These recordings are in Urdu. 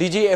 DG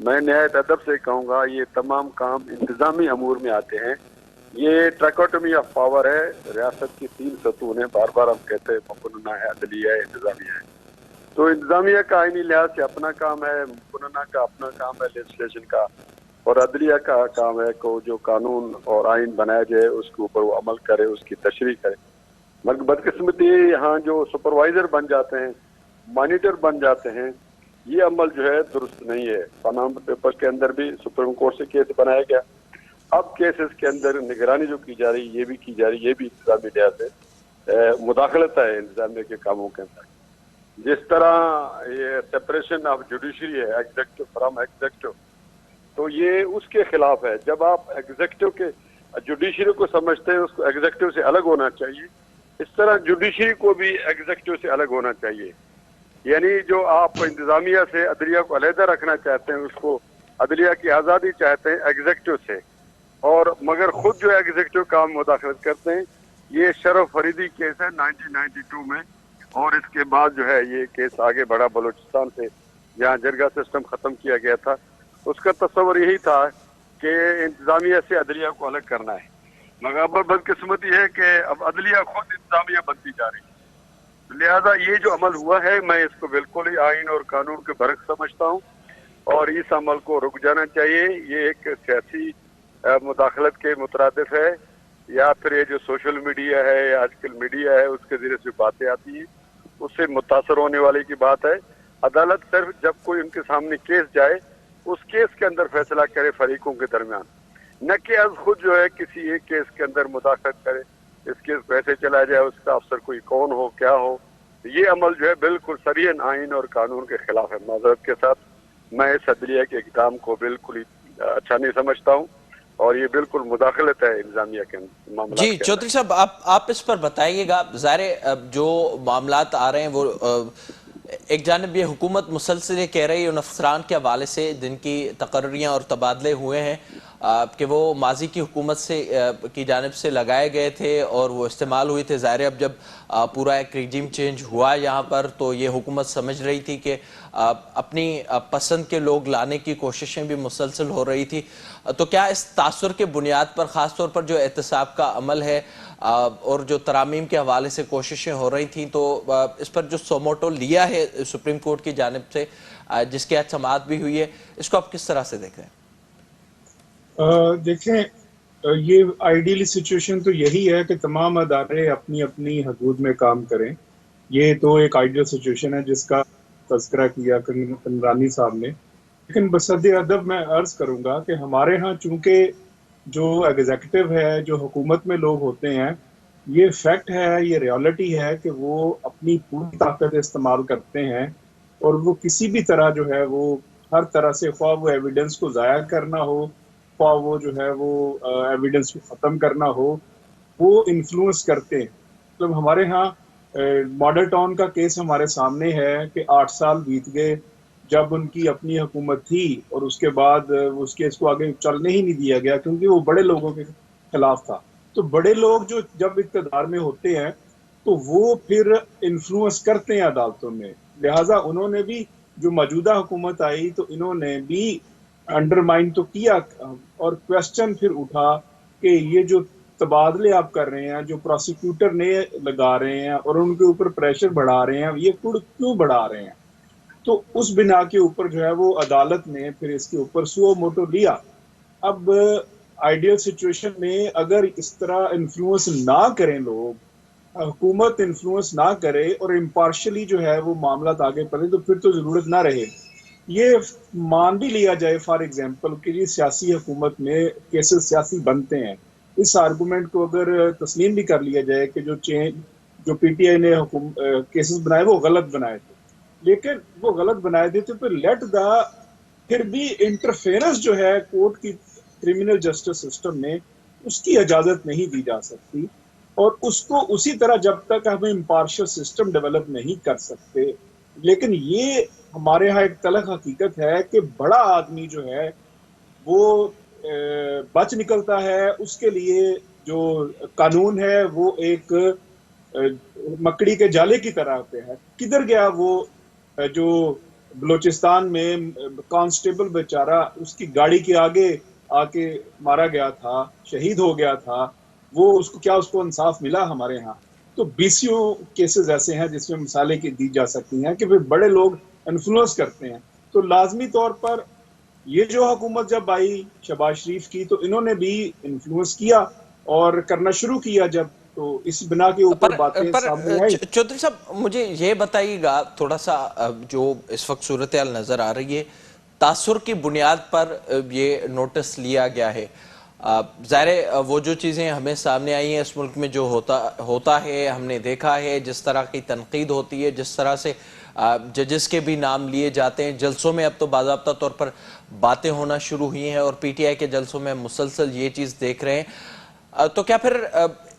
میں نہایت ادب سے کہوں گا یہ تمام کام انتظامی امور میں آتے ہیں. یہ ٹریکوٹمی آف پاور ہے. ریاست کی 3 ستون ہیں, بار بار ہم کہتے ہیں مقننہ ہے, عدلیہ ہے, انتظامیہ ہے. تو انتظامیہ کا آئینی لحاظ سے اپنا کام ہے, مقننہ کا اپنا کام ہے لیجسلیشن کا, اور عدلیہ کا کام ہے کہ جو قانون اور آئین بنایا جائے اس کے اوپر وہ عمل کرے, اس کی تشریح کرے. مگر بدقسمتی یہاں جو سپروائزر بن جاتے ہیں, مانیٹر بن جاتے ہیں, یہ عمل جو ہے درست نہیں ہے. پاناما پیپرز کے اندر بھی سپریم کورٹ سے کیس بنایا گیا. اب کیسز کے اندر نگرانی جو کی جا رہی یہ بھی کی جا رہی, یہ بھی انتظامی لحاظ سے مداخلت ہے انتظامیہ کے کاموں کے اندر. جس طرح یہ سپریشن آف جوڈیشری ہے ایگزیکٹو فرام ایگزیکٹو, تو یہ اس کے خلاف ہے. جب آپ ایگزیکٹو کے جوڈیشری کو سمجھتے ہیں اس کو ایگزیکٹو سے الگ ہونا چاہیے, اس طرح جوڈیشری کو بھی ایگزیکٹو سے الگ ہونا چاہیے. یعنی جو آپ انتظامیہ سے عدلیہ کو علیحدہ رکھنا چاہتے ہیں, اس کو عدلیہ کی آزادی چاہتے ہیں ایگزیکٹو سے, اور مگر خود جو ایگزیکٹو کام مداخلت کرتے ہیں. یہ شرف فریدی کیس ہے 1992 میں, اور اس کے بعد جو ہے یہ کیس آگے بڑھا بلوچستان سے, جہاں جرگہ سسٹم ختم کیا گیا تھا. اس کا تصور یہی تھا کہ انتظامیہ سے عدلیہ کو الگ کرنا ہے. مگر اب بدقسمتی ہے کہ اب عدلیہ خود انتظامیہ بنتی جا رہی ہے. لہذا یہ جو عمل ہوا ہے میں اس کو بالکل ہی آئین اور قانون کے برعکس سمجھتا ہوں, اور اس عمل کو رک جانا چاہیے. یہ ایک سیاسی مداخلت کے مترادف ہے, یا پھر یہ جو سوشل میڈیا ہے یا آج کل میڈیا ہے اس کے ذریعے سے باتیں آتی ہیں, اس سے متاثر ہونے والی کی بات ہے. عدالت صرف جب کوئی ان کے سامنے کیس جائے اس کیس کے اندر فیصلہ کرے فریقوں کے درمیان, نہ کہ از خود جو ہے کسی ایک کیس کے اندر مداخلت کرے. اس کیس پیسے چلا جائے, اس کا افسر کوئی کون ہو کیا ہو. یہ عمل جو ہے بالکل صریحاً آئین اور قانون کے خلاف ہے. معذرت کے ساتھ میں اس عدلیہ کے اقدام کو بالکل ہی اچھا نہیں سمجھتا ہوں, اور یہ بالکل مداخلت ہے انتظامیہ کے معاملات جی کے اندر. چودھری صاحب, آپ اس پر بتائیے گا. ظاہر جو معاملات آ رہے ہیں وہ ایک جانب یہ حکومت مسلسل یہ کہہ رہی ہے ان افسران کے حوالے سے جن کی تقرریاں اور تبادلے ہوئے ہیں کہ وہ ماضی کی حکومت سے کی جانب سے لگائے گئے تھے اور وہ استعمال ہوئے تھے. ظاہر اب جب پورا ایک ریجیم چینج ہوا یہاں پر تو یہ حکومت سمجھ رہی تھی کہ اپنی پسند کے لوگ لانے کی کوششیں بھی مسلسل ہو رہی تھی. تو کیا اس تاثر کے بنیاد پر خاص طور پر جو احتساب کا عمل ہے اور جو ترامیم کے حوالے سے کوششیں ہو رہی تھیں, تو اس پر جو سوموٹو لیا ہے سپریم کورٹ کی جانب سے جس کے سماعت بھی ہوئی ہے, اس کو آپ کس طرح سے دیکھ رہے ہیں؟ دیکھیں, یہ آئیڈیلی سچویشن تو یہی ہے کہ تمام ادارے اپنی اپنی حدود میں کام کریں. یہ تو ایک آئیڈیل سچویشن ہے جس کا تذکرہ کیا کنرانی صاحب نے. لیکن بصد ادب میں عرض کروں گا کہ ہمارے ہاں چونکہ جو ایگزیکٹو ہے, جو حکومت میں لوگ ہوتے ہیں, یہ فیکٹ ہے, یہ ریالٹی ہے کہ وہ اپنی پوری طاقت استعمال کرتے ہیں, اور وہ کسی بھی طرح جو ہے وہ ہر طرح سے, خواہ وہ ایویڈنس کو ضائع کرنا ہو, خواہ وہ جو ہے وہ ایویڈنس کو ختم کرنا ہو, وہ انفلوئنس کرتے ہیں. مطلب ہمارے ہاں ماڈل ٹاؤن کا کیس ہمارے سامنے ہے کہ 8 سال بیت گئے جب ان کی اپنی حکومت تھی, اور اس کے بعد اس کیس کو آگے چلنے ہی نہیں دیا گیا کیونکہ وہ بڑے لوگوں کے خلاف تھا. تو بڑے لوگ جو جب اقتدار میں ہوتے ہیں تو وہ پھر انفلوئنس کرتے ہیں عدالتوں میں. لہٰذا انہوں نے بھی, جو موجودہ حکومت آئی تو انہوں نے بھی انڈرمائن تو کیا, اور کویسچن پھر اٹھا کہ یہ جو تبادلے آپ کر رہے ہیں, جو پروسیکیوٹر نے لگا رہے ہیں اور ان کے اوپر پریشر بڑھا رہے ہیں, یہ کیوں بڑھا رہے ہیں. تو اس بنا کے اوپر جو ہے وہ عدالت نے پھر اس کے اوپر سو موٹو لیا. اب آئیڈیل سچویشن میں اگر اس طرح انفلوئنس نہ کریں لوگ, حکومت انفلوئنس نہ کرے اور امپارشلی جو ہے وہ معاملات آگے بڑھے, تو پھر تو ضرورت نہ رہے. یہ مان بھی لیا جائے فار ایگزامپل کہ یہ سیاسی حکومت میں کیسز سیاسی بنتے ہیں, اس آرگومنٹ کو اگر تسلیم بھی کر لیا جائے کہ جو پی ٹی آئی نے کیسز بنائے وہ غلط بنائے تھے, لیکن وہ غلط بنائے تھے تو پھر بھی انٹرفیئرنس جو ہے کورٹ کی کرمنل جسٹس سسٹم میں, اس کی اجازت نہیں دی جا سکتی. اور اس کو اسی طرح جب تک ہم امپارشل سسٹم ڈیولپ نہیں کر سکتے. لیکن یہ ہمارے ہاں ایک تلخ حقیقت ہے کہ بڑا آدمی جو ہے وہ بچ نکلتا ہے, اس کے لیے جو قانون ہے وہ ایک مکڑی کے جالے کی طرح پہ ہے. کدھر گیا وہ جو بلوچستان میں کانسٹیبل بیچارہ اس کی گاڑی کے آگے آ کے مارا گیا تھا، شہید ہو گیا تھا، وہ اس کو انصاف ملا ہمارے ہاں؟ تو بیسیوں کیسز ایسے ہیں جس میں مثالیں دی جا سکتی ہیں کہ پھر بڑے لوگ انفلوئنس کرتے ہیں. تو لازمی طور پر یہ جو حکومت جب آئی شہباز شریف کی تو انہوں نے بھی انفلوئنس کیا اور کرنا شروع کیا جب، تو اس بنا کے اوپر باتیں سامنے آئی. چودھری صاحب مجھے یہ بتائیے گا تھوڑا سا جو اس وقت صورتحال نظر آ رہی ہے، تاثر کی بنیاد پر یہ نوٹس لیا گیا ہے. ظاہر وہ جو چیزیں ہمیں سامنے آئی ہیں اس ملک میں جو ہوتا ہے ہم نے دیکھا ہے، جس طرح کی تنقید ہوتی ہے، جس طرح سے ججز کے بھی نام لیے جاتے ہیں جلسوں میں، اب تو باضابطہ طور پر باتیں ہونا شروع ہوئی ہیں اور پی ٹی آئی کے جلسوں میں مسلسل یہ چیز دیکھ رہے ہیں. تو کیا پھر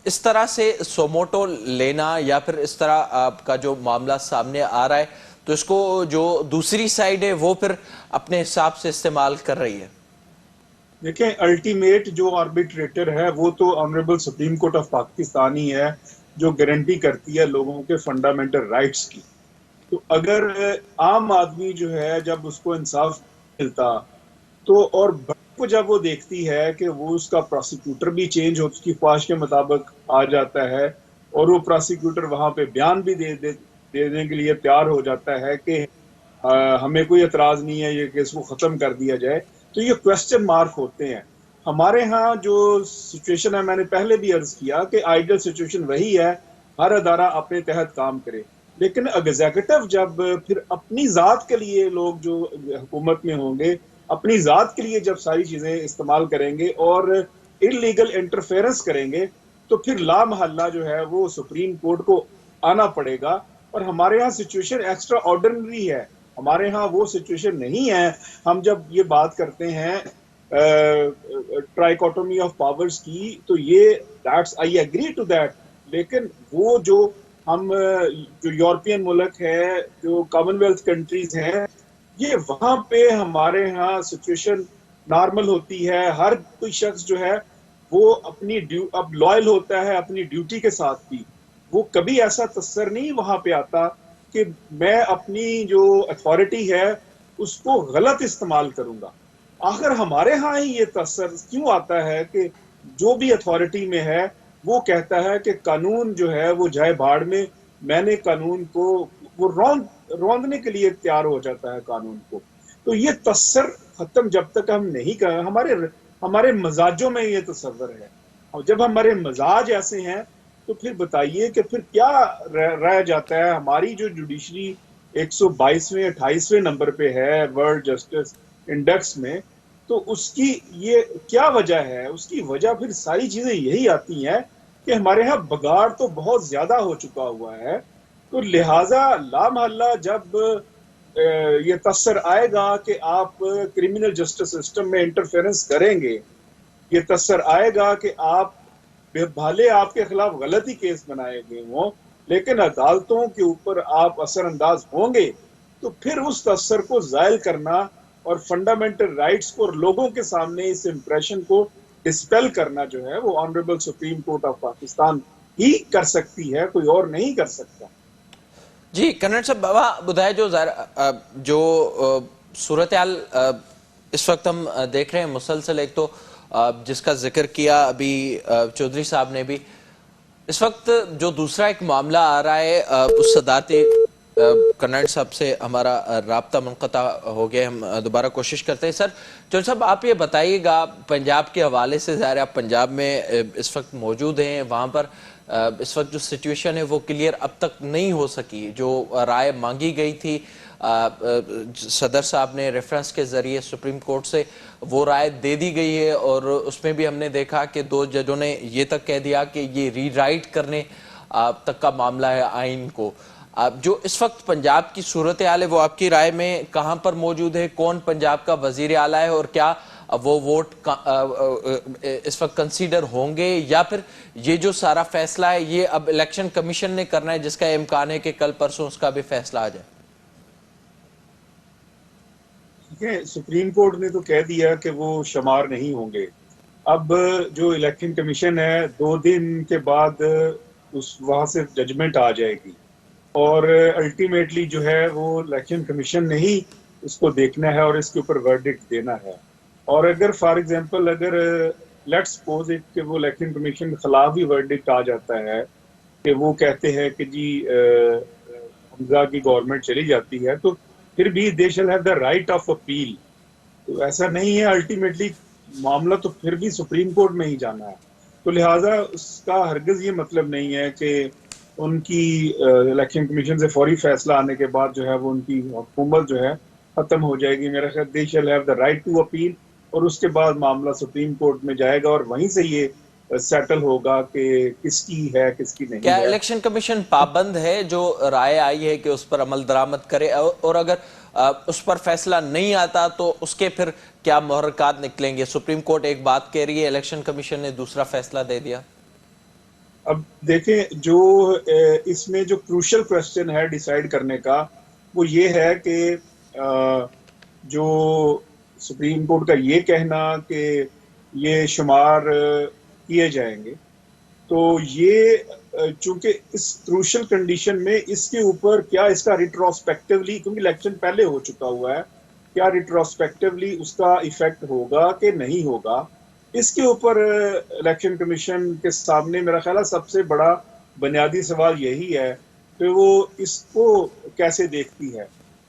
اس طرح سے سوموٹو لینا یا پھر اس طرح آپ کا جو معاملہ سامنے آ رہا ہے تو اس کو جو دوسری سائیڈ ہے وہ پھر اپنے حساب سے استعمال کر رہی ہے؟ دیکھیں الٹیمیٹ جو آربیٹریٹر ہے وہ تو honourable supreme court of Pakistan ہی ہے، جو گارنٹی کرتی ہے لوگوں کے فنڈامنٹل رائٹس کی. تو اگر عام آدمی جو ہے جب اس کو انصاف ملتا تو، اور کو جب وہ دیکھتی ہے کہ وہ اس کا پروسیکیوٹر بھی چینج ہو، اس کی خواہش کے مطابق آ جاتا ہے اور وہ پروسیکیوٹر وہاں پہ بیان بھی دینے کے لیے تیار ہو جاتا ہے کہ ہمیں کوئی اعتراض نہیں ہے یہ کیس کو ختم کر دیا جائے، تو یہ کوسچن مارک ہوتے ہیں. ہمارے ہاں جو سچویشن ہے، میں نے پہلے بھی عرض کیا کہ آئیڈل سچویشن وہی ہے، ہر ادارہ اپنے تحت کام کرے، لیکن ایگزیکٹو جب پھر اپنی ذات کے لیے لوگ جو حکومت میں ہوں گے اپنی ذات کے لیے جب ساری چیزیں استعمال کریں گے اور انلیگل انٹرفیئرنس کریں گے تو پھر لا محلہ جو ہے وہ سپریم کورٹ کو آنا پڑے گا. اور ہمارے ہاں سچویشن ایکسٹرا آرڈنری ہے، ہمارے ہاں وہ سچویشن نہیں ہے. ہم جب یہ بات کرتے ہیں ٹرائیکوٹومی آف پاورز کی تو یہ آئی ایگری ٹو دیٹ، لیکن وہ جو ہم جو یورپین ملک ہے، جو کامن ویلتھ کنٹریز ہیں، یہ وہاں پہ ہمارے ہاں سچویشن نارمل ہوتی ہے. ہر کوئی شخص جو ہے وہ اپنی اب لائل ہوتا ہے اپنی ڈیوٹی کے ساتھ بھی. وہ کبھی ایسا تصر نہیں وہاں پہ آتا کہ میں اپنی جو اتھارٹی ہے اس کو غلط استعمال کروں گا. آخر ہمارے ہاں ہی یہ تصر کیوں آتا ہے کہ جو بھی اتھارٹی میں ہے وہ کہتا ہے کہ قانون جو ہے وہ جائے بھاڑ میں نے قانون کو وہ روندنے کے لیے تیار ہو جاتا ہے قانون کو. تو یہ تصر ختم جب تک ہم نہیں کریں، ہمارے مزاجوں میں یہ تصور ہے، اور جب ہمارے مزاج ایسے ہیں تو پھر بتائیے کہ پھر کیا رہ جاتا ہے. ہماری جو جوڈیشری 122ویں 28ویں نمبر پہ ہے ورلڈ جسٹس انڈیکس میں، تو اس کی یہ کیا وجہ ہے؟ اس کی وجہ پھر ساری چیزیں یہی آتی ہیں کہ ہمارے ہاں بگاڑ تو بہت زیادہ ہو چکا ہوا ہے. تو لہٰذا لا محلہ جب یہ تصر آئے گا کہ آپ کرمنل جسٹس سسٹم میں انٹرفیئرنس کریں گے، یہ تصر آئے گا کہ آپ بھالے آپ کے خلاف غلطی کیس بنائے گئے ہوں لیکن عدالتوں کے اوپر آپ اثر انداز ہوں گے، تو پھر اس تصر کو زائل کرنا اور فنڈامنٹل رائٹس کو اور لوگوں کے سامنے اس امپریشن کو ڈسپیل کرنا جو ہے وہ honourable supreme court of Pakistan ہی کر سکتی ہے، کوئی اور نہیں کر سکتا. جی کنر صاحب بابا بدائے جو صورتحال اس وقت ہم دیکھ رہے ہیں مسلسل، ایک تو جس کا ذکر کیا ابھی چودھری صاحب نے بھی، اس وقت جو دوسرا ایک معاملہ آ رہا ہے اس صدارتی کنر صاحب سے ہمارا رابطہ منقطع ہو گیا، ہم دوبارہ کوشش کرتے ہیں. سر چودھری صاحب آپ یہ بتائیے گا پنجاب کے حوالے سے، ظاہر آپ پنجاب میں اس وقت موجود ہیں، وہاں پر اس وقت جو سچویشن ہے وہ کلیئر اب تک نہیں ہو سکی، جو رائے مانگی گئی تھی صدر صاحب نے ریفرنس کے ذریعے سپریم کورٹ سے، وہ رائے دے دی گئی ہے اور اس میں بھی ہم نے دیکھا کہ 2 ججوں نے یہ تک کہہ دیا کہ یہ ری رائٹ کرنے تک کا معاملہ ہے آئین کو. جو اس وقت پنجاب کی صورتحال ہے وہ آپ کی رائے میں کہاں پر موجود ہے؟ کون پنجاب کا وزیر اعلیٰ ہے اور کیا وہ ووٹ اس وقت کنسیڈر ہوں گے، یا پھر یہ جو سارا فیصلہ ہے یہ اب الیکشن کمیشن نے کرنا ہے جس کا امکان ہے کہ کل پرسوں اس کا بھی فیصلہ آ جائے؟ سپریم کورٹ نے تو کہہ دیا کہ وہ شمار نہیں ہوں گے. اب جو الیکشن کمیشن ہے 2 دن کے بعد وہاں سے ججمنٹ آ جائے گی. اور الٹیمیٹلی جو ہے وہ الیکشن کمیشن نے ہی اس کو دیکھنا ہے اور اس کے اوپر ورڈکٹ دینا ہے. اور اگر فار ایگزامپل اگر لیٹ سپوز کہ وہ الیکشن کمیشن کے خلاف ہی ورڈکٹ آ جاتا ہے کہ وہ کہتے ہیں کہ جی حمزہ کی گورنمنٹ چلی جاتی ہے، تو پھر بھی دے شل have the right of appeal. تو ایسا نہیں ہے، الٹیمیٹلی معاملہ تو پھر بھی سپریم کورٹ میں ہی جانا ہے. تو لہٰذا اس کا ہرگز یہ مطلب نہیں ہے کہ ان کی الیکشن کمیشن سے فوری فیصلہ آنے کے بعد جو ہے وہ ان کی حکومت جو ہے ختم ہو جائے گی. میرا خیال they shall have the right to appeal, اور اس کے بعد معاملہ سپریم کورٹ میں جائے گا اور وہیں سے یہ سیٹل ہوگا کہ کس کی ہے کس کی کیا نہیں ہے. الیکشن کمیشن پابند ہے جو رائے آئی ہے کہ اس پر عمل درآمد کرے، اور اگر اس پر فیصلہ نہیں آتا تو اس کے پھر کیا محرکات نکلیں گے؟ سپریم کورٹ ایک بات کہہ رہی ہے، الیکشن کمیشن نے دوسرا فیصلہ دے دیا. اب دیکھیں، جو اس میں جو کروشل کوشچن ہے ڈیسائیڈ کرنے کا وہ یہ ہے کہ جو سپریم کورٹ کا یہ کہنا کہ یہ شمار کیے جائیں گے، تو یہ چونکہ اس کروشل کنڈیشن میں اس کے اوپر کیا اس کا ریٹروسپیکٹولی، کیونکہ الیکشن پہلے ہو چکا ہوا ہے، کیا ریٹروسپیکٹولی اس کا ایفیکٹ ہوگا کہ نہیں ہوگا، اس کے اوپر الیکشن کمیشن کے سامنے میرا خیال ہے سب سے بڑا بنیادی سوال یہی ہے کہ وہ اس کو کیسے دیکھتی ہے.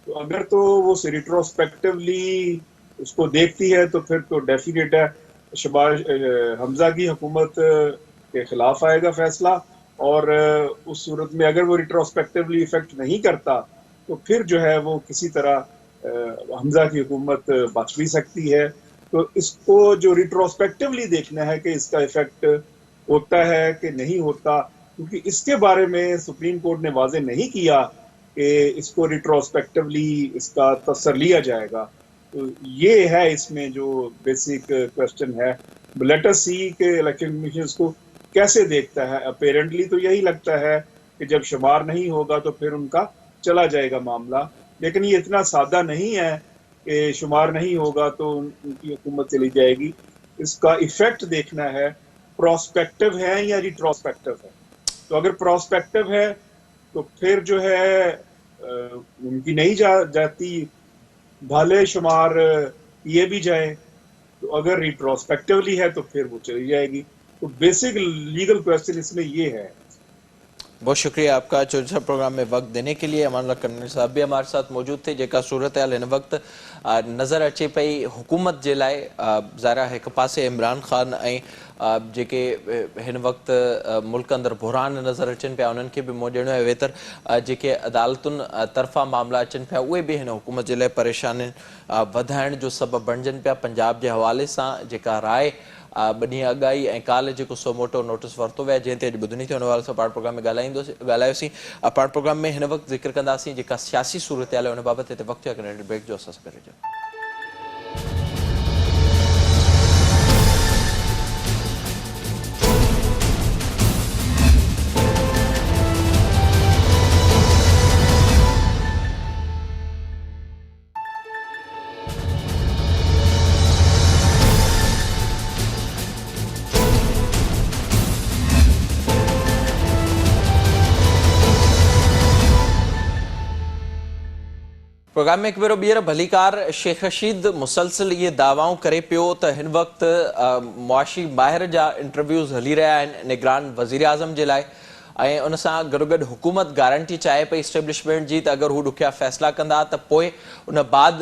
تو اگر تو وہ ریٹروسپیکٹولی اس کو دیکھتی ہے تو پھر تو ڈیفینیٹ ہے شہباز حمزہ کی حکومت کے خلاف آئے گا فیصلہ، اور اس صورت میں اگر وہ ریٹروسپیکٹولی افیکٹ نہیں کرتا تو پھر جو ہے وہ کسی طرح حمزہ کی حکومت بچ بھی سکتی ہے. تو اس کو جو ریٹروسپیکٹولی دیکھنا ہے کہ اس کا افیکٹ ہوتا ہے کہ نہیں ہوتا، کیونکہ اس کے بارے میں سپریم کورٹ نے واضح نہیں کیا کہ اس کو ریٹروسپیکٹولی اس کا تاثر لیا جائے گا. تو یہ ہے اس میں جو بیسک کوشچن ہے. لیٹ اس سی کہ الیکشن کمیشن اس کو کیسے دیکھتا ہے. اپیرنٹلی تو یہی لگتا ہے کہ جب شمار نہیں ہوگا تو پھر ان کا چلا جائے گا معاملہ، لیکن یہ اتنا سادہ نہیں ہے کہ شمار نہیں ہوگا تو ان کی حکومت چلی جائے گی. اس کا ایفیکٹ دیکھنا ہے پراسپیکٹو ہے یا ریٹروسپیکٹو ہے. تو اگر پراسپیکٹو ہے تو پھر جو ہے ان کی نہیں جاتی، بھالے شمار یہ بھی جائے. تو اگر ریٹروسپیکٹولی ہے تو پھر وہ چلی جائے گی. تو بیسک لیگل کویسچن اس میں یہ ہے. بہت شکریہ آپ کا چوجھا پروگرام میں وقت دینے کے لیے. امان اللہ کرنل صاحب بھی ہمارے ساتھ موجود تھے. جیکا صورتحال ہن وقت نظر اچے پئی حکومت جے لائے، ظاہر ہے ایک پاسے عمران خان جیکے ہن وقت ملک اندر بحران نظر اچن پیا انہن کے بھی موجودہ ہے ویتر جیکے عدالتن طرفا معاملہ اچن پیا وہ بھی ہن حکومت جے لائے پریشانی ودھائن جو سبب بنجن پیا. پنجاب کے حوالے سے جیکا رائے بنی اگائی کال جو سو موٹو نوٹس ورتو ویا جن تے بدھنی تھی ان حوالے سے پاٹ پروگرام میں ڳالهايوسين. پاٹ پروگرام میں ہن وقت ذکر کنداسين جيڪا سياسي صورتحال ان بابت تے وقت ڪري بریک جو اساس ڪري جو. پروگرام میں ایک بار بیر بھلیکار شیخ رشید مسلسل یہ دعواؤں کرے پیو تو ہن وقت معاشی ماہر جا انٹرویوز ہلی رہا ہیں نگران وزیر اعظم جے لائے، ان سے گڈو گڈ حکومت گارنٹی چاہے پئی اسٹیبلشمنٹ جی اگر وہ ڈکیا فیصلہ کندا تو پوئے ان بعد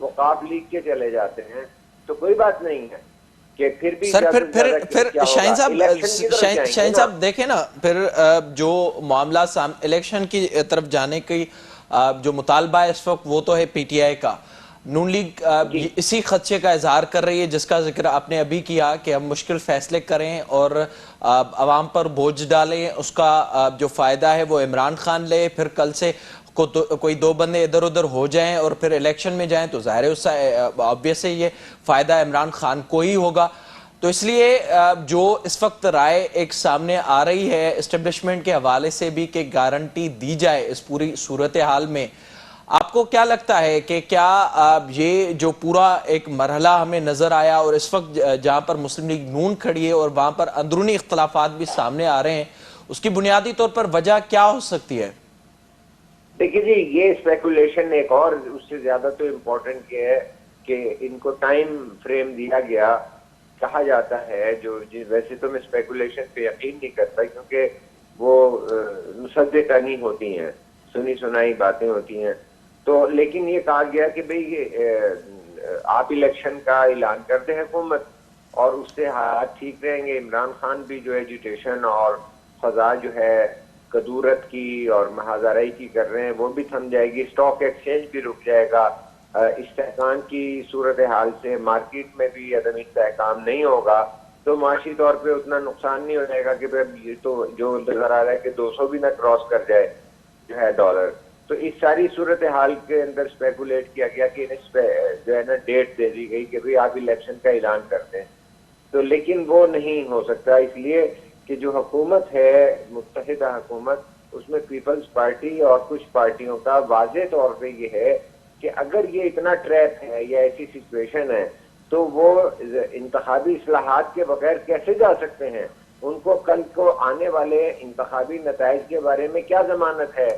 وہ قاف لیگ کے چلے جاتے ہیں تو کوئی بات نہیں ہے کہ پھر بھی سر پھر شاہین شاہین صاحب دیکھیں نا، پھر جو معاملہ الیکشن کی طرف جانے کی جو مطالبہ ہے اس وقت وہ تو ہے پی ٹی آئی کا، نون لیگ اسی خدشے کا اظہار کر رہی ہے جس کا ذکر آپ نے ابھی کیا کہ ہم مشکل فیصلے کریں اور عوام پر بوجھ ڈالیں، اس کا جو فائدہ ہے وہ عمران خان لے، پھر کل سے کوئی دو بندے ادھر ادھر ہو جائیں اور پھر الیکشن میں جائیں تو ظاہر ہے اس سے آبویس ہے یہ فائدہ عمران خان کو ہی ہوگا۔ تو اس لیے جو اس وقت رائے ایک سامنے آ رہی ہے اسٹیبلشمنٹ کے حوالے سے بھی کہ گارنٹی دی جائے اس پوری صورتحال میں، آپ کو کیا لگتا ہے کہ کیا یہ جو پورا ایک مرحلہ ہمیں نظر آیا اور اس وقت جہاں پر مسلم لیگ نون کھڑی ہے اور وہاں پر اندرونی اختلافات بھی سامنے آ رہے ہیں، اس کی بنیادی طور پر وجہ کیا ہو سکتی ہے؟ دیکھیے جی، یہ اسپیکولیشن ایک اور اس سے زیادہ تو امپورٹنٹ یہ ہے کہ ان کو ٹائم فریم دیا گیا، کہا جاتا ہے ویسے تو میں اسپیکولیشن پہ یقین نہیں کرتا کیونکہ وہ مصدقانی ہوتی ہیں، سنی سنائی باتیں ہوتی ہیں، تو لیکن یہ کہا گیا کہ بھئی آپ الیکشن کا اعلان کر دیں حکومت اور اس سے حالات ٹھیک رہیں گے، عمران خان بھی جو ایجیٹیشن اور فضا جو ہے کدورت کی اور محاذرائی کی کر رہے ہیں وہ بھی تھم جائے گی، اسٹاک ایکسچینج بھی رک جائے گا، استحکام کی صورتحال سے مارکیٹ میں بھی عدم استحکام نہیں ہوگا تو معاشی طور پہ اتنا نقصان نہیں ہو جائے گا کہ یہ تو جو نظر آ رہا ہے کہ 200 بھی نہ کراس کر جائے جو ہے ڈالر۔ تو اس ساری صورتحال کے اندر اسپیکولیٹ کیا گیا کہ جو ہے نا ڈیٹ دے دی گئی کہ بھئی آپ الیکشن کا اعلان کرتے ہیں، تو لیکن وہ نہیں ہو سکتا اس لیے کہ جو حکومت ہے متحدہ حکومت اس میں پیپلز پارٹی اور کچھ پارٹیوں کا واضح طور پہ یہ ہے کہ اگر یہ اتنا ٹریپ ہے یا ایسی سچویشن ہے تو وہ انتخابی اصلاحات کے بغیر کیسے جا سکتے ہیں؟ ان کو کل کو آنے والے انتخابی نتائج کے بارے میں کیا ضمانت ہے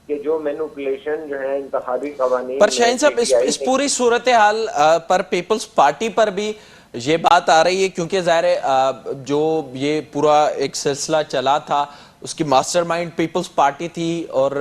کہ جو مینوپولیشن جو ہے انتخابی قوانین پر شاہین صاحب اس پوری صورتحال پر پیپلز پارٹی پر بھی یہ بات آ رہی ہے کیونکہ ظاہر ہے جو یہ پورا ایک سلسلہ چلا تھا اس کی ماسٹر مائنڈ پیپلز پارٹی تھی اور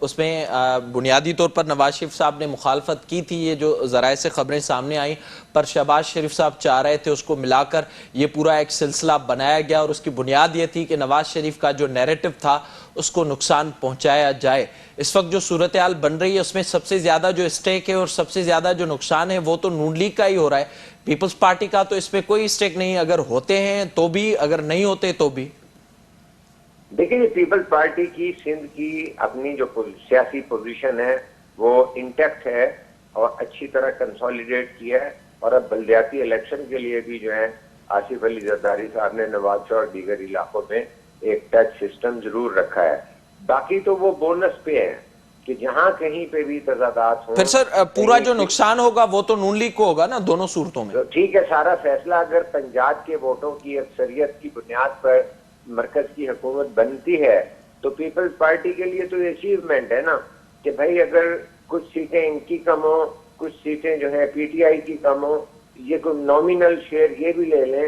اس میں بنیادی طور پر نواز شریف صاحب نے مخالفت کی تھی، یہ جو ذرائع سے خبریں سامنے آئیں، پر شہباز شریف صاحب چاہ رہے تھے اس کو ملا کر یہ پورا ایک سلسلہ بنایا گیا اور اس کی بنیاد یہ تھی کہ نواز شریف کا جو نیریٹو تھا اس کو نقصان پہنچایا جائے۔ اس وقت جو صورتحال بن رہی ہے اس میں سب سے زیادہ جو اسٹیک ہے اور سب سے زیادہ جو نقصان ہے وہ تو نون لیگ کا ہی ہو رہا ہے، پیپلز پارٹی کا تو اس میں کوئی اسٹیک نہیں، اگر ہوتے ہیں تو بھی، اگر نہیں ہوتے تو بھی۔ دیکھیں پیپلز پارٹی کی سندھ کی اپنی جو سیاسی پوزیشن ہے وہ انٹیکٹ ہے اور اچھی طرح کنسولیڈیٹ کیا ہے، اور اب بلدیاتی الیکشن کے لیے بھی جو ہے آصف علی زرداری صاحب نے نوابشاہ اور دیگر علاقوں میں ایک ٹچ سسٹم ضرور رکھا ہے، باقی تو وہ بونس پہ ہے کہ جہاں کہیں پہ بھی تضادات ہوں۔ پھر سر پورا جو نقصان ہوگا وہ تو نون لیگ کو ہوگا نا دونوں صورتوں میں؟ ٹھیک ہے، سارا فیصلہ اگر پنجاب کے ووٹوں کی اکثریت کی بنیاد پر مرکز کی حکومت بنتی ہے تو پیپلز پارٹی کے لیے تو اچیومنٹ ہے نا کہ بھائی اگر کچھ سیٹیں ان کی کم ہو، کچھ سیٹیں جو ہے پی ٹی آئی کی کم ہو، یہ کوئی نومینل شیئر یہ بھی لے لیں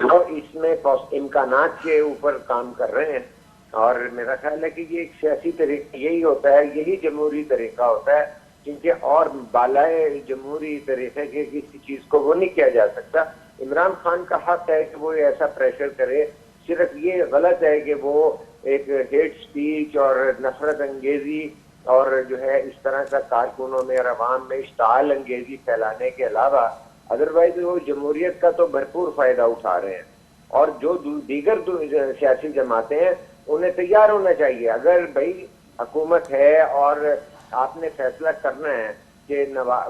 اور اس میں امکانات کے اوپر کام کر رہے ہیں، اور میرا خیال ہے کہ یہ ایک سیاسی طریقہ یہی ہوتا ہے، یہی جمہوری طریقہ ہوتا ہے کیونکہ اور بالائے جمہوری طریقے کے کسی چیز کو وہ نہیں کیا جا سکتا۔ عمران خان کا حق ہے کہ وہ ایسا پریشر کرے، صرف یہ غلط ہے کہ وہ ایک ہیٹ سپیچ اور نفرت انگیزی اور جو ہے اس طرح کا کارکنوں میں اور عوام میں اشتعال انگیزی پھیلانے کے علاوہ ادروائز وہ جمہوریت کا تو بھرپور فائدہ اٹھا رہے ہیں، اور جو دیگر سیاسی جماعتیں ہیں انہیں تیار ہونا چاہیے، اگر بھائی حکومت ہے اور آپ نے فیصلہ کرنا ہے کہ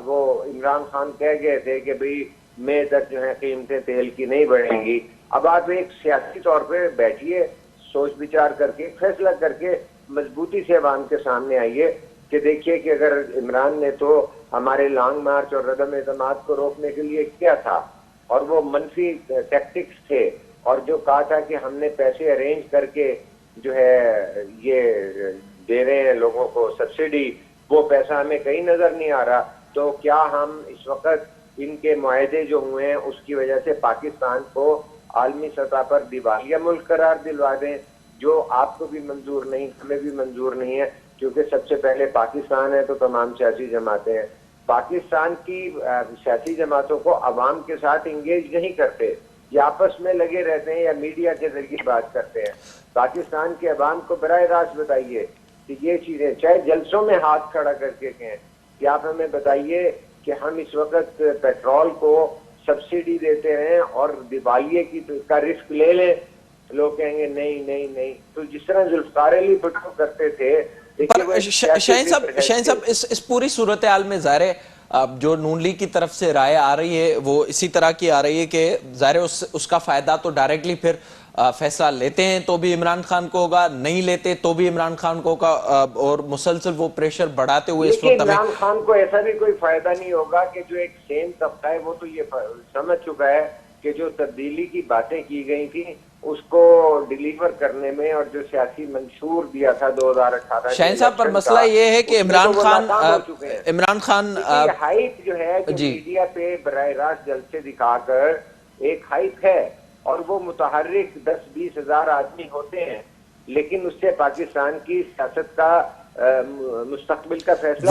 وہ عمران خان کہہ گئے تھے کہ بھئی مئی تک جو ہے قیمتیں تیل کی نہیں بڑھیں گی، اب آپ ایک سیاسی طور پہ بیٹھیے، سوچ بچار کر کے فیصلہ کر کے مضبوطی سے عوام کے سامنے آئیے کہ دیکھیے کہ اگر عمران نے تو ہمارے لانگ مارچ اور عدم اعتماد کو روکنے کے لیے کیا تھا اور وہ منفی ٹیکٹکس تھے، اور جو کہا تھا کہ ہم نے پیسے ارینج کر کے جو ہے یہ دے رہے ہیں لوگوں کو سبسڈی، وہ پیسہ ہمیں کہیں نظر نہیں آ رہا، تو کیا ہم اس وقت ان کے معاہدے جو ہوئے ہیں اس کی وجہ سے پاکستان کو عالمی سطح پر دیوالیہ ملک قرار دلوا دیں، جو آپ کو بھی منظور نہیں، ہمیں بھی منظور نہیں ہے، کیونکہ سب سے پہلے پاکستان ہے تو تمام سیاسی جماعتیں ہیں۔ پاکستان کی سیاسی جماعتوں کو عوام کے ساتھ انگیج نہیں کرتے، یا آپس میں لگے رہتے ہیں یا میڈیا کے ذریعے بات کرتے ہیں۔ پاکستان کے عوام کو براہ راست بتائیے کہ یہ چیزیں چاہے جلسوں میں ہاتھ کھڑا کر کے کہیں کہ آپ ہمیں بتائیے کہ ہم اس وقت پیٹرول کو سبسڈی دیتے ہیں اور دیوالیے کا رسک لے لیں، لوگ کہیں گے نہیں نہیں نہیں۔ تو جس طرح ذوالفقار علی بھٹو کرتے تھے، شاہین صاحب اس پوری صورتحال میں ظاہر ہے جو نون لیگ کی طرف سے رائے آ رہی ہے وہ اسی طرح کی آ رہی ہے کہ ظاہر اس کا فائدہ تو ڈائریکٹلی پھر فیصلہ لیتے ہیں تو بھی عمران خان کو ہوگا، نہیں لیتے تو بھی عمران خان کو ہوگا، اور مسلسل وہ پریشر بڑھاتے ہوئے اس وقت ہمیں عمران خان کو ایسا بھی کوئی فائدہ نہیں ہوگا کہ جو ایک سیم طبقہ ہے وہ تو یہ سمجھ چکا ہے کہ جو تبدیلی کی باتیں کی گئی تھیں اس کو ڈیلیور کرنے میں، اور جو سیاسی منشور دیا تھا 2018 شاہین صاحب پر مسئلہ یہ ہے کہ عمران خان ہائپ جو ہے کہ میڈیا پہ براہ راست جلسے دکھا کر ایک ہائپ ہے، اور وہ متحرک 10-20 ہزار آدمی ہوتے ہیں، لیکن اس سے پاکستان کی سیاست کا مستقبل کا فیصلہ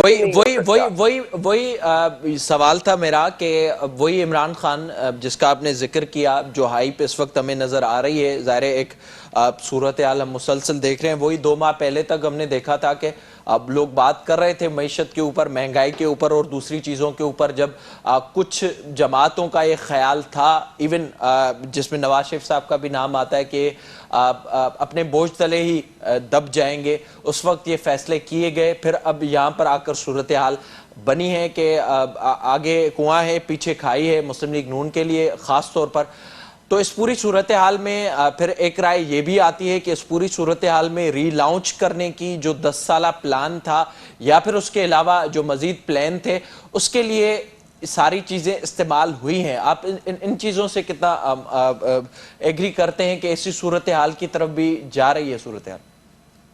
وہی سوال تھا میرا کہ وہی عمران خان جس کا آپ نے ذکر کیا، جو ہائپ اس وقت ہمیں نظر آ رہی ہے، ظاہر ایک صورتحال ہم مسلسل دیکھ رہے ہیں، وہی 2 ماہ پہلے تک ہم نے دیکھا تھا کہ اب لوگ بات کر رہے تھے معیشت کے اوپر، مہنگائی کے اوپر اور دوسری چیزوں کے اوپر، جب کچھ جماعتوں کا یہ خیال تھا ایون جس میں نواز شریف صاحب کا بھی نام آتا ہے کہ اپنے بوجھ تلے ہی دب جائیں گے، اس وقت یہ فیصلے کیے گئے، پھر اب یہاں پر آ کر صورتحال بنی ہے کہ آگے کنواں ہے پیچھے کھائی ہے مسلم لیگ نون کے لیے خاص طور پر۔ تو اس پوری صورتحال میں پھر ایک رائے یہ بھی آتی ہے کہ اس پوری صورتحال میں ری لانچ کرنے کی جو 10 سالہ پلان تھا یا پھر اس کے علاوہ جو مزید پلان تھے اس کے لیے ساری چیزیں استعمال ہوئی ہیں۔ آپ ان چیزوں سے کتنا ایگری کرتے ہیں کہ اسی صورتحال کی طرف بھی جا رہی ہے صورتحال؟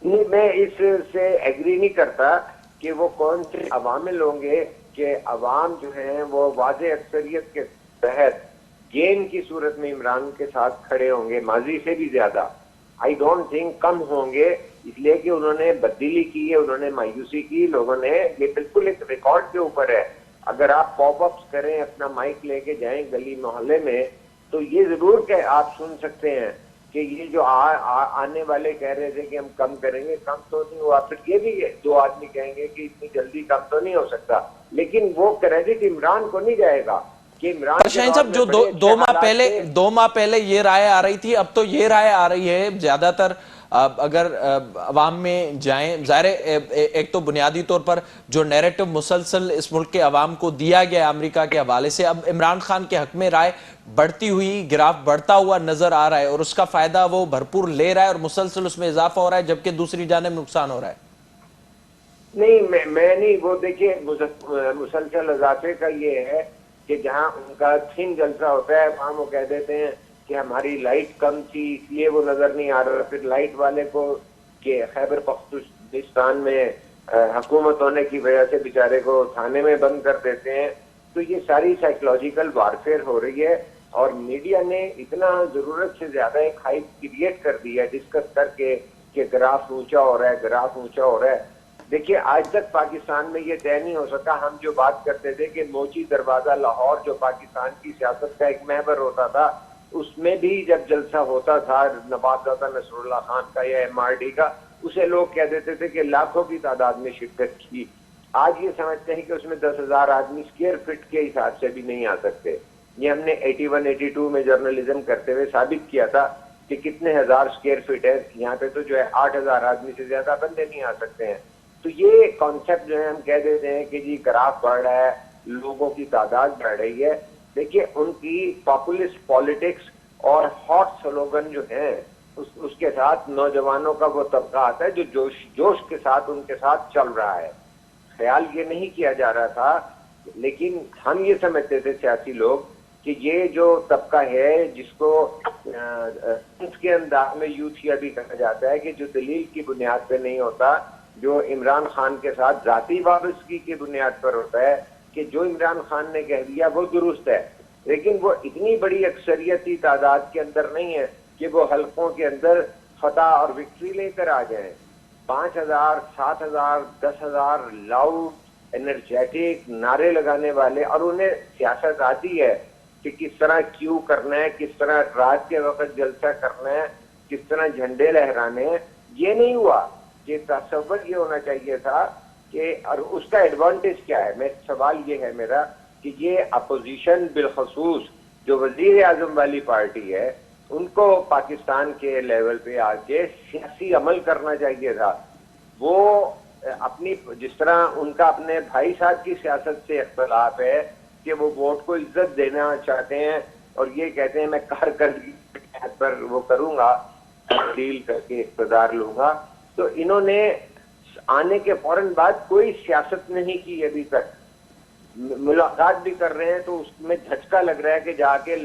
نہیں، میں اس سے ایگری نہیں کرتا کہ وہ کون سے عوامل ہوں گے کہ عوام جو ہیں وہ واضح اکثریت کے تحت گین کی صورت میں عمران کے ساتھ کھڑے ہوں گے، ماضی سے بھی زیادہ آئی ڈونٹ تھنک کم ہوں گے، اس لیے کہ انہوں نے بدلی کی ہے، انہوں نے مایوسی کی، لوگوں نے یہ بالکل ایک ریکارڈ کے اوپر ہے۔ اگر آپ پاپ اپس کریں، اپنا مائک لے کے جائیں گلی محلے میں، تو یہ ضرور کہ آپ سن سکتے ہیں کہ یہ جو آنے والے کہہ رہے تھے کہ ہم کم کریں گے، کم تو نہیں ہوا، پھر یہ بھی 2 آدمی کہیں گے کہ اتنی جلدی کم تو نہیں ہو سکتا، لیکن وہ کریڈٹ عمران کو نہیں جائے گا کہ عمران۔ شاہین صاحب جو 2 ماہ پہلے یہ رائے آ رہی تھی، اب تو یہ رائے آ رہی ہے زیادہ تر اگر عوام میں جائیں، ظاہر ایک تو بنیادی طور پر جو نیریٹو مسلسل اس ملک کے عوام کو دیا گیا امریکہ کے حوالے سے، اب عمران خان کے حق میں رائے بڑھتی ہوئی، گراف بڑھتا ہوا نظر آ رہا ہے، اور اس کا فائدہ وہ بھرپور لے رہا ہے اور مسلسل اس میں اضافہ ہو رہا ہے، جبکہ دوسری جانب نقصان ہو رہا ہے۔ نہیں، میں نہیں، وہ دیکھیے مسلسل اضافے کا یہ ہے کہ جہاں ان کا تھن جلسہ ہوتا ہے وہاں وہ کہہ دیتے ہیں کہ ہماری لائٹ کم تھی اس لیے وہ نظر نہیں آ رہا، پھر لائٹ والے کو کہ خیبر پختونخوا میں حکومت ہونے کی وجہ سے بیچارے کو تھانے میں بند کر دیتے ہیں۔ تو یہ ساری سائیکولوجیکل وارفیئر ہو رہی ہے، اور میڈیا نے اتنا ضرورت سے زیادہ ایک ہائپ کریٹ کر دی ہے ڈسکس کر کے کہ گراف اونچا ہو رہا ہے، گراف اونچا ہو رہا ہے۔ دیکھیے آج تک پاکستان میں یہ طے نہیں ہو سکا، ہم جو بات کرتے تھے کہ موچی دروازہ لاہور جو پاکستان کی سیاست کا ایک محور ہوتا تھا، اس میں بھی جب جلسہ ہوتا تھا نواب نصر اللہ خان کا یا MRD کا، اسے لوگ کہہ دیتے تھے کہ لاکھوں کی تعداد میں شرکت کی۔ آج یہ سمجھتے ہیں کہ اس میں 10,000 آدمی اسکوائر فٹ کے حساب سے بھی نہیں آ سکتے۔ یہ ہم نے 81-82 میں جرنلزم کرتے ہوئے ثابت کیا تھا کہ کتنے ہزار اسکوائر فٹ ہے، یہاں پہ تو جو ہے 8,000 آدمی سے زیادہ بندے نہیں آ سکتے ہیں۔ تو یہ کانسیپٹ جو ہے ہم کہہ دیتے ہیں کہ جی گراف بڑھ رہا ہے، لوگوں کی تعداد بڑھ رہی ہے۔ دیکھیے ان کی پاپولسٹ پالیٹکس اور ہاٹ سلوگن جو ہیں اس کے ساتھ نوجوانوں کا وہ طبقہ آتا ہے جو جوش کے ساتھ ان کے ساتھ چل رہا ہے۔ خیال یہ نہیں کیا جا رہا تھا، لیکن ہم یہ سمجھتے تھے سیاسی لوگ کہ یہ جو طبقہ ہے جس کو اس کے انداز میں یوتھیا بھی کہا جاتا ہے کہ جو دلیل کی بنیاد پہ نہیں ہوتا، جو عمران خان کے ساتھ ذاتی وابستگی کی بنیاد پر ہوتا ہے کہ جو عمران خان نے کہہ دیا وہ درست ہے، لیکن وہ اتنی بڑی اکثریتی تعداد کے اندر نہیں ہے کہ وہ حلقوں کے اندر فتح اور وکٹری لے کر آ جائیں۔ 5,000، 7,000، 10,000 لاؤڈ انرجیٹک نعرے لگانے والے، اور انہیں سیاست آتی ہے کہ کس طرح کیوں کرنا ہے، کس طرح رات کے وقت جلسہ کرنا ہے، کس طرح جھنڈے لہرانے ہیں. یہ نہیں ہوا. یہ تصور یہ ہونا چاہیے تھا کہ، اور اس کا ایڈوانٹیج کیا ہے، سوال یہ ہے میرا کہ یہ اپوزیشن بالخصوص جو وزیر اعظم والی پارٹی ہے ان کو پاکستان کے لیول پہ آ کے سیاسی عمل کرنا چاہیے تھا. وہ اپنی، جس طرح ان کا اپنے بھائی صاحب کی سیاست سے اختلاف ہے کہ وہ ووٹ کو عزت دینا چاہتے ہیں اور یہ کہتے ہیں میں کارکردگی پر وہ کروں گا، تبدیل کر کے اقتدار لوں گا. تو انہوں نے آنے کے فوراً بعد کوئی سیاست نہیں کی ابھی تک. ملاقات بھی کر رہے ہیں تو اس میں جھٹکا لگ رہا ہے کہ جا کے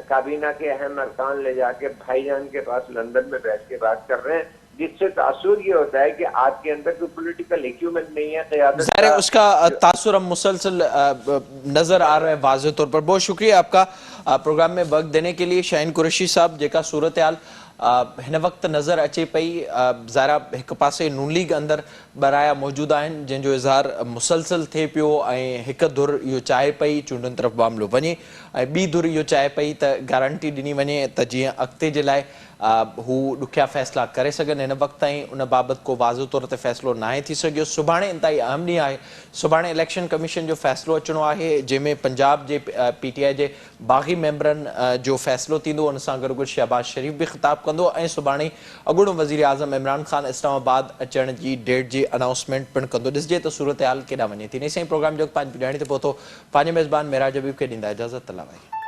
کابینہ کے اہم ارکان لے جا کے بھائی جان کے پاس لندن میں بیٹھ کے بات کر رہے ہیں، جس سے تاثر یہ ہوتا ہے کہ آپ کے اندر کوئی پولیٹیکل ایکیومنٹ نہیں ہے. قیادت ظاہر ہے اس کا تاثر اب مسلسل نظر آ رہا ہے واضح طور پر. بہت شکریہ آپ کا پروگرام میں وقت دینے کے لیے. شاہین قریشی صاحب، جیکا صورتحال ہن وقت نظر اچے پئی، ظاہر ایک پاسے نون لیگ اندر برایا موجود آہن جن جو اظہار مسلسل تھے پیو، ایک دھر یہ چاہے پئی چونڈن طرف معاملو ونے، بی دھر یہ چاہے پئی تا گارنٹی ڈنی ونے تا جی اگتے جے لائے ہو ڈکیا فیصلہ کرے سکن. ہن وقت تائیں ان بابت کو واضح طور تے فیصلو نہ تھی سگیو. سبھانے انتہائی اہم ڈی ہے. سبھانے الیکشن کمیشن جو فیصلو اچنو ہے جن میں پنجاب جے پی ٹی آئی جے باغی ممبرن جو فیصلو تیندو ان سان گڈ شہباز شریف بھی خطاب کندو. سبھانے اگوڑو وزیر اعظم عمران خان اسلام آباد اچن کی ڈیٹ جی اناؤنسمنٹ پن کندو. ڈسجے تو صورتحال کیڈا ونے تھی. نہیں سائیں پروگرام جو 5 تے پہتو پانچ میزبان معراج حبیب کے ڈیندا اجازت. اللہ بھائی.